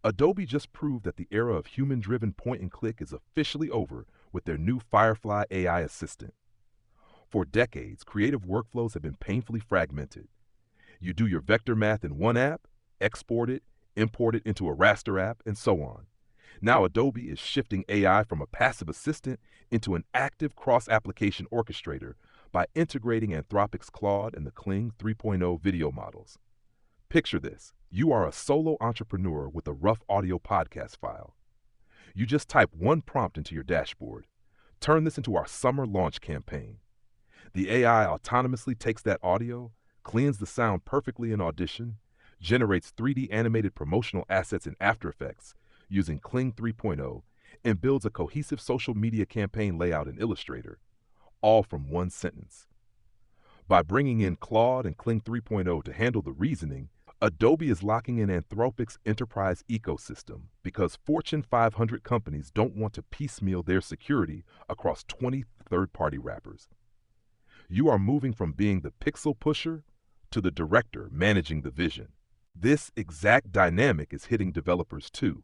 Adobe just proved that the era of human-driven point-and-click is officially over with their new Firefly AI assistant. For decades, creative workflows have been painfully fragmented. You do your vector math in one app, export it, import it into a raster app, and so on. Now Adobe is shifting AI from a passive assistant into an active cross-application orchestrator by integrating Anthropic's Claude and the Kling 3.0 video models. Picture this. You are a solo entrepreneur with a rough audio podcast file. You just type one prompt into your dashboard. Turn this into our summer launch campaign. The AI autonomously takes that audio, cleans the sound perfectly in Audition, generates 3D animated promotional assets in After Effects using Kling 3.0, and builds a cohesive social media campaign layout in Illustrator, all from one sentence. By bringing in Claude and Kling 3.0 to handle the reasoning, Adobe is locking in Anthropic's enterprise ecosystem because Fortune 500 companies don't want to piecemeal their security across 20 third-party wrappers. You are moving from being the pixel pusher to the director managing the vision. This exact dynamic is hitting developers too.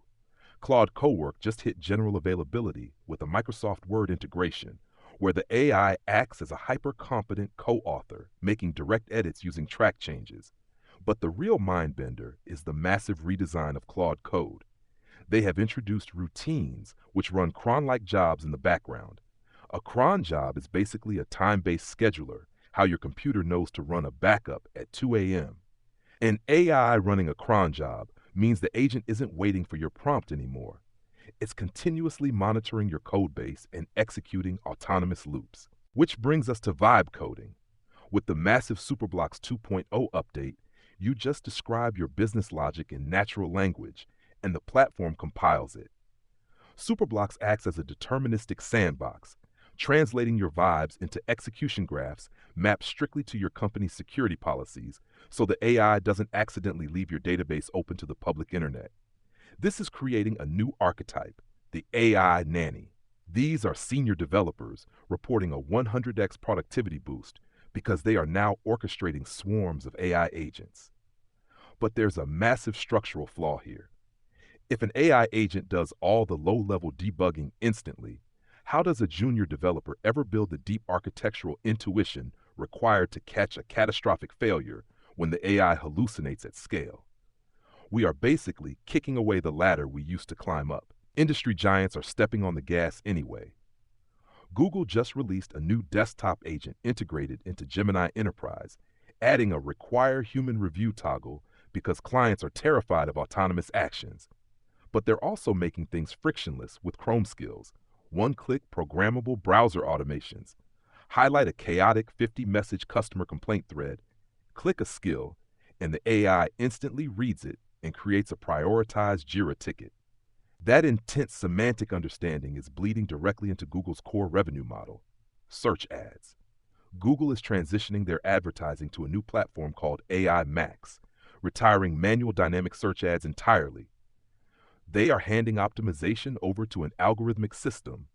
Claude Cowork just hit general availability with a Microsoft Word integration, where the AI acts as a hyper-competent co-author, making direct edits using track changes. But the real mind-bender is the massive redesign of Claude Code. They have introduced routines, which run cron-like jobs in the background. A cron job is basically a time-based scheduler, how your computer knows to run a backup at 2 a.m. An AI running a cron job means the agent isn't waiting for your prompt anymore. It's continuously monitoring your code base and executing autonomous loops. Which brings us to vibe coding. With the massive Superblocks 2.0 update, you just describe your business logic in natural language, and the platform compiles it. Superblocks acts as a deterministic sandbox, translating your vibes into execution graphs mapped strictly to your company's security policies so the AI doesn't accidentally leave your database open to the public internet. This is creating a new archetype, the AI nanny. These are senior developers reporting a 100x productivity boost because they are now orchestrating swarms of AI agents. But there's a massive structural flaw here. If an AI agent does all the low-level debugging instantly, how does a junior developer ever build the deep architectural intuition required to catch a catastrophic failure when the AI hallucinates at scale? We are basically kicking away the ladder we used to climb up. Industry giants are stepping on the gas anyway. Google just released a new desktop agent integrated into Gemini Enterprise, adding a require human review toggle because clients are terrified of autonomous actions. But they're also making things frictionless with Chrome skills, one-click programmable browser automations. Highlight a chaotic 50-message customer complaint thread, click a skill, and the AI instantly reads it and creates a prioritized Jira ticket. That intense semantic understanding is bleeding directly into Google's core revenue model, search ads. Google is transitioning their advertising to a new platform called AI Max, retiring manual dynamic search ads entirely. They are handing optimization over to an algorithmic system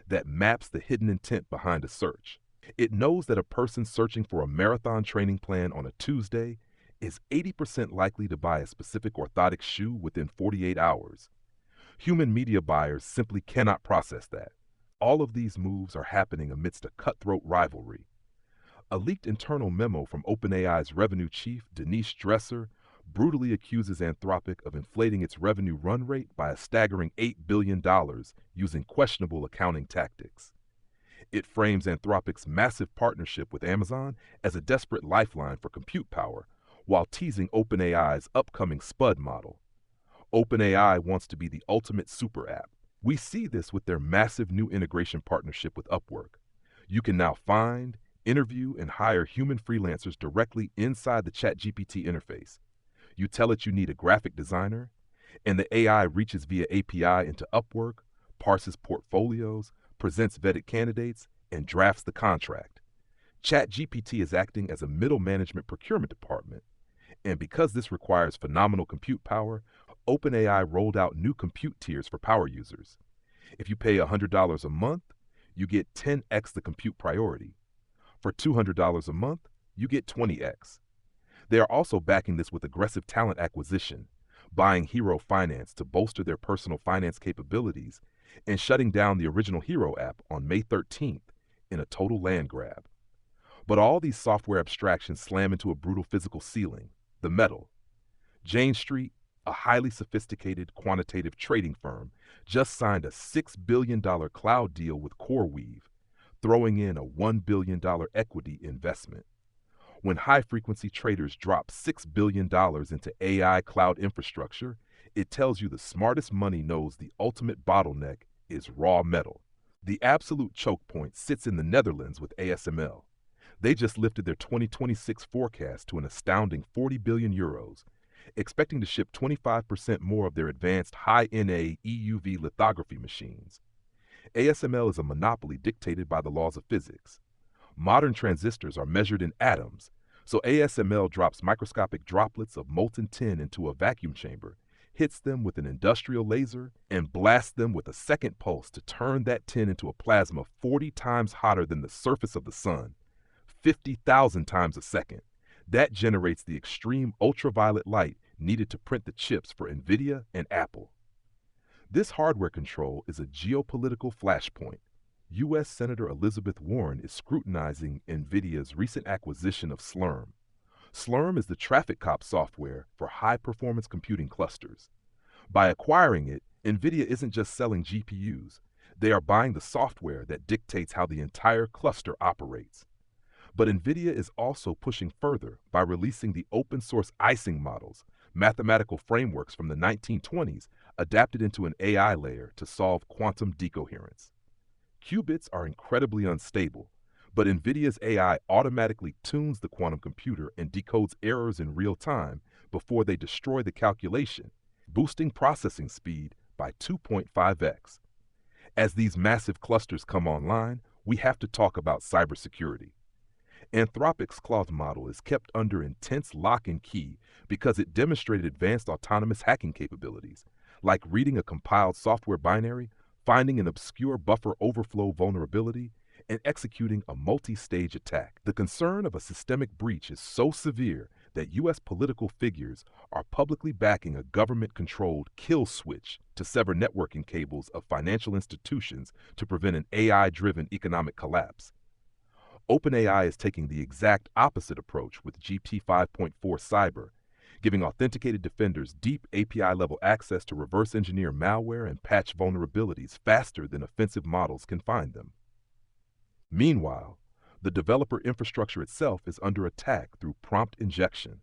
that maps the hidden intent behind a search. It knows that a person searching for a marathon training plan on a Tuesday is 80% likely to buy a specific orthotic shoe within 48 hours. Human media buyers simply cannot process that. All of these moves are happening amidst a cutthroat rivalry. A leaked internal memo from OpenAI's revenue chief, Denise Dresser, brutally accuses Anthropic of inflating its revenue run rate by a staggering $8 billion using questionable accounting tactics. It frames Anthropic's massive partnership with Amazon as a desperate lifeline for compute power, while teasing OpenAI's upcoming Spud model. OpenAI wants to be the ultimate super app. We see this with their massive new integration partnership with Upwork. You can now find, interview, and hire human freelancers directly inside the ChatGPT interface. You tell it you need a graphic designer, and the AI reaches via API into Upwork, parses portfolios, presents vetted candidates, and drafts the contract. ChatGPT is acting as a middle management procurement department, and because this requires phenomenal compute power, OpenAI rolled out new compute tiers for power users. If you pay $100 a month, you get 10x the compute priority. For $200 a month, you get 20x. They are also backing this with aggressive talent acquisition, buying Hero Finance to bolster their personal finance capabilities, and shutting down the original Hero app on May 13th in a total land grab. But all these software abstractions slam into a brutal physical ceiling, the metal. Jane Street, a highly sophisticated quantitative trading firm, just signed a $6 billion cloud deal with CoreWeave, throwing in a $1 billion equity investment. When high-frequency traders drop $6 billion into AI cloud infrastructure, it tells you the smartest money knows the ultimate bottleneck is raw metal. The absolute choke point sits in the Netherlands with ASML. They just lifted their 2026 forecast to an astounding 40 billion euros, expecting to ship 25% more of their advanced high-NA EUV lithography machines. ASML is a monopoly dictated by the laws of physics. Modern transistors are measured in atoms, so ASML drops microscopic droplets of molten tin into a vacuum chamber, hits them with an industrial laser, and blasts them with a second pulse to turn that tin into a plasma 40 times hotter than the surface of the sun, 50,000 times a second. That generates the extreme ultraviolet light needed to print the chips for NVIDIA and Apple. This hardware control is a geopolitical flashpoint. U.S. Senator Elizabeth Warren is scrutinizing NVIDIA's recent acquisition of Slurm. Slurm is the traffic cop software for high-performance computing clusters. By acquiring it, NVIDIA isn't just selling GPUs. They are buying the software that dictates how the entire cluster operates. But NVIDIA is also pushing further by releasing the open-source Ising models, mathematical frameworks from the 1920s adapted into an AI layer to solve quantum decoherence. Qubits are incredibly unstable, but NVIDIA's AI automatically tunes the quantum computer and decodes errors in real time before they destroy the calculation, boosting processing speed by 2.5x. As these massive clusters come online, we have to talk about cybersecurity. Anthropic's Claude model is kept under intense lock and key because it demonstrated advanced autonomous hacking capabilities, like reading a compiled software binary, finding an obscure buffer overflow vulnerability, and executing a multi-stage attack. The concern of a systemic breach is so severe that U.S. political figures are publicly backing a government-controlled kill switch to sever networking cables of financial institutions to prevent an AI-driven economic collapse. OpenAI is taking the exact opposite approach with GPT 5.4 Cyber, giving authenticated defenders deep API-level access to reverse engineer malware and patch vulnerabilities faster than offensive models can find them. Meanwhile, the developer infrastructure itself is under attack through prompt injection.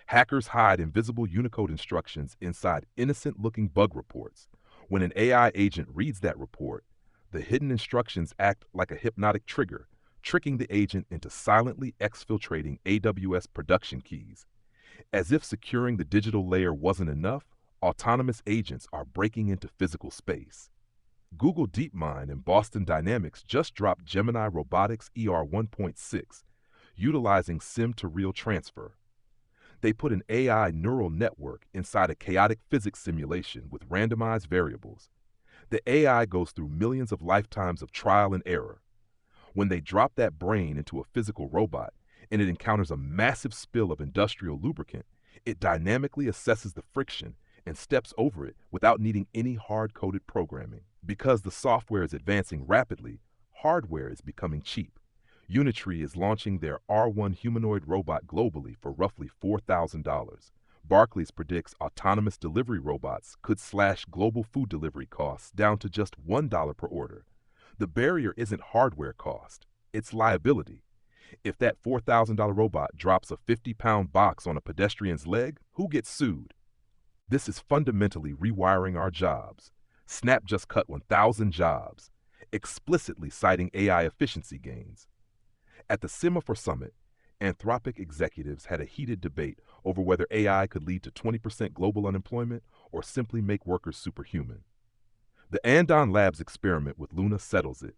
Hackers hide invisible Unicode instructions inside innocent-looking bug reports. When an AI agent reads that report, the hidden instructions act like a hypnotic trigger, tricking the agent into silently exfiltrating AWS production keys. As if securing the digital layer wasn't enough, autonomous agents are breaking into physical space. Google DeepMind and Boston Dynamics just dropped Gemini Robotics ER 1.6, utilizing sim-to-real transfer. They put an AI neural network inside a chaotic physics simulation with randomized variables. The AI goes through millions of lifetimes of trial and error. When they drop that brain into a physical robot and it encounters a massive spill of industrial lubricant, it dynamically assesses the friction and steps over it without needing any hard-coded programming. Because the software is advancing rapidly, hardware is becoming cheap. Unitree is launching their R1 humanoid robot globally for roughly $4,000. Barclays predicts autonomous delivery robots could slash global food delivery costs down to just $1 per order. The barrier isn't hardware cost, it's liability. If that $4,000 robot drops a 50-pound box on a pedestrian's leg, who gets sued? This is fundamentally rewiring our jobs. Snap just cut 1,000 jobs, explicitly citing AI efficiency gains. At the Semafor Summit, Anthropic executives had a heated debate over whether AI could lead to 20% global unemployment or simply make workers superhuman. The Andon Labs experiment with Luna settles it.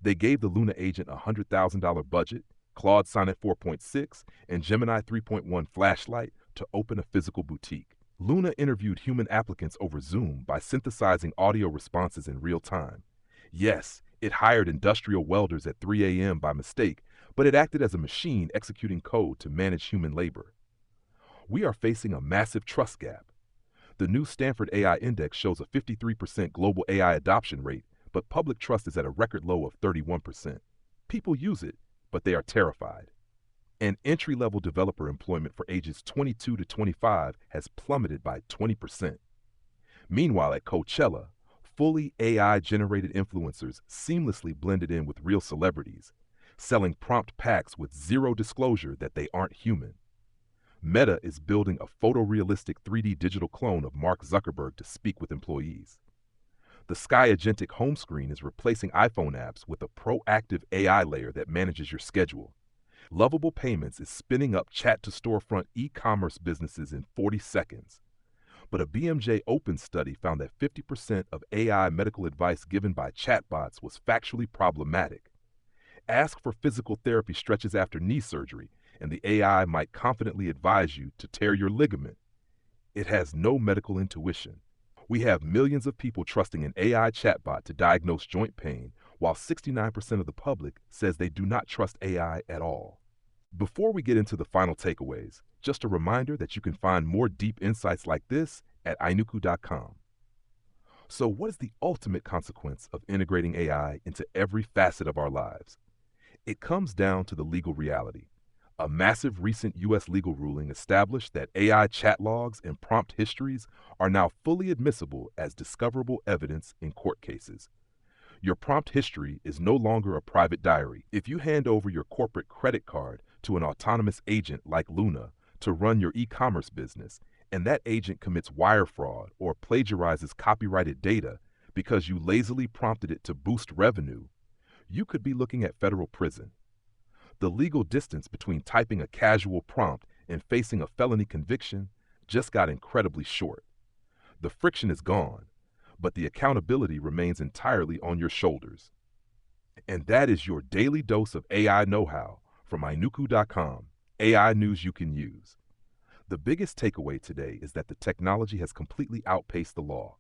They gave the Luna agent a $100,000 budget, Claude Sonnet 4.6, and Gemini 3.1 flashlight to open a physical boutique. Luna interviewed human applicants over Zoom by synthesizing audio responses in real time. Yes, it hired industrial welders at 3 a.m. by mistake, but it acted as a machine executing code to manage human labor. We are facing a massive trust gap. The new Stanford AI Index shows a 53% global AI adoption rate, but public trust is at a record low of 31%. People use it, but they are terrified. And entry-level developer employment for ages 22 to 25 has plummeted by 20%. Meanwhile, at Coachella, fully AI-generated influencers seamlessly blended in with real celebrities, selling prompt packs with zero disclosure that they aren't human. Meta is building a photorealistic 3D digital clone of Mark Zuckerberg to speak with employees. The Sky Agentic home screen is replacing iPhone apps with a proactive AI layer that manages your schedule. Lovable Payments is spinning up chat-to-storefront e-commerce businesses in 40 seconds. But a BMJ Open study found that 50% of AI medical advice given by chatbots was factually problematic. Ask for physical therapy stretches after knee surgery, and the AI might confidently advise you to tear your ligament. It has no medical intuition. We have millions of people trusting an AI chatbot to diagnose joint pain, while 69% of the public says they do not trust AI at all. Before we get into the final takeaways, just a reminder that you can find more deep insights like this at inuku.com. So what is the ultimate consequence of integrating AI into every facet of our lives? It comes down to the legal reality. A massive recent U.S. legal ruling established that AI chat logs and prompt histories are now fully admissible as discoverable evidence in court cases. Your prompt history is no longer a private diary. If you hand over your corporate credit card to an autonomous agent like Luna to run your e-commerce business, and that agent commits wire fraud or plagiarizes copyrighted data because you lazily prompted it to boost revenue, you could be looking at federal prison. The legal distance between typing a casual prompt and facing a felony conviction just got incredibly short. The friction is gone, but the accountability remains entirely on your shoulders. And that is your daily dose of AI know-how from inuku.com, AI news you can use. The biggest takeaway today is that the technology has completely outpaced the law.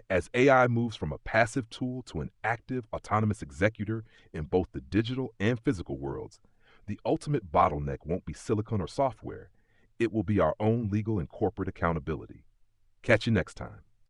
As AI moves from a passive tool to an active, autonomous executor in both the digital and physical worlds, the ultimate bottleneck won't be silicon or software. It will be our own legal and corporate accountability. Catch you next time.